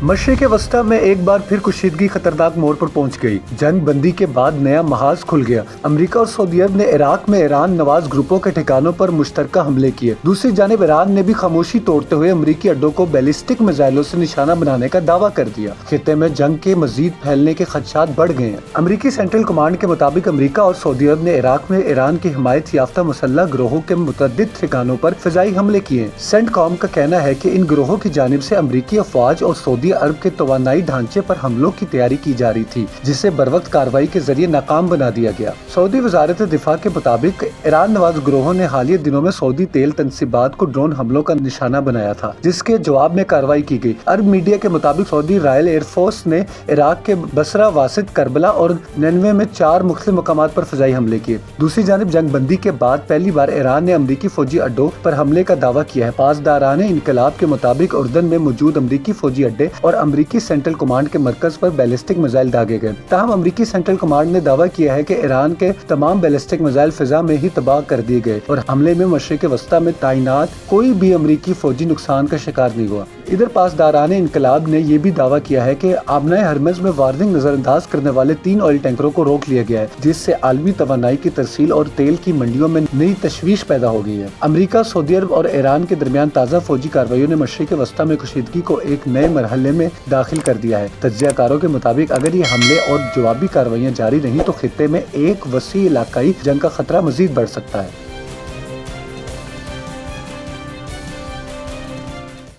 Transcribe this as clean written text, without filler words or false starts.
مشرق وسطی میں ایک بار پھر کشیدگی خطرناک موڑ پر پہنچ گئی۔ جنگ بندی کے بعد نیا محاذ کھل گیا۔ امریکہ اور سعودی عرب نے عراق میں ایران نواز گروپوں کے ٹھکانوں پر مشترکہ حملے کیے۔ دوسری جانب ایران نے بھی خاموشی توڑتے ہوئے امریکی اڈوں کو بیلسٹک میزائلوں سے نشانہ بنانے کا دعویٰ کر دیا۔ خطے میں جنگ کے مزید پھیلنے کے خدشات بڑھ گئے ہیں۔ امریکی سینٹرل کمانڈ کے مطابق امریکہ اور سعودی عرب نے عراق میں ایران کی حمایت یافتہ مسلح گروہوں کے متعدد ٹھکانوں پر فضائی حملے کیے ہیں۔ سینٹ کام کا کہنا ہے کہ ان گروہوں کی جانب سے امریکی افواج اور سعودی عرب کے توانائی ڈھانچے پر حملوں کی تیاری کی جا رہی تھی، جسے بروقت کارروائی کے ذریعے ناکام بنا دیا گیا۔ سعودی وزارت دفاع کے مطابق ایران نواز گروہوں نے حالیہ دنوں میں سعودی تیل تنصیبات کو ڈرون حملوں کا نشانہ بنایا تھا، جس کے جواب میں کارروائی کی گئی۔ عرب میڈیا کے مطابق سعودی رائل ایئر فورس نے عراق کے بصرہ، واسط، کربلا اور نینوے میں 4 مختلف مقامات پر فضائی حملے کیے۔ دوسری جانب جنگ بندی کے بعد پہلی بار ایران نے امریکی فوجی اڈوں پر حملے کا دعویٰ کیا ہے۔ پاسداران انقلاب کے مطابق اردن میں موجود امریکی فوجی اڈے اور امریکی سینٹرل کمانڈ کے مرکز پر بیلسٹک میزائل داغے گئے۔ تاہم امریکی سینٹرل کمانڈ نے دعویٰ کیا ہے کہ ایران کے تمام بیلسٹک میزائل فضا میں ہی تباہ کر دیے گئے اور حملے میں مشرق وسطی میں تعینات کوئی بھی امریکی فوجی نقصان کا شکار نہیں ہوا۔ ادھر پاسداران انقلاب نے یہ بھی دعویٰ کیا ہے کہ آبنائے ہرمز میں وارننگ نظر انداز کرنے والے 3 آئل ٹینکروں کو روک لیا گیا ہے، جس سے عالمی توانائی کی ترسیل اور تیل کی منڈیوں میں نئی تشویش پیدا ہو گئی ہے۔ امریکہ، سعودی عرب اور ایران کے درمیان تازہ فوجی کارروائیوں نے مشرق وسطی میں کشیدگی کو ایک نئے مرحلے میں داخل کر دیا ہے۔ تجزیہ کاروں کے مطابق اگر یہ حملے اور جوابی کارروائیاں جاری رہیں تو خطے میں ایک وسیع علاقائی جنگ کا خطرہ مزید بڑھ سکتا ہے۔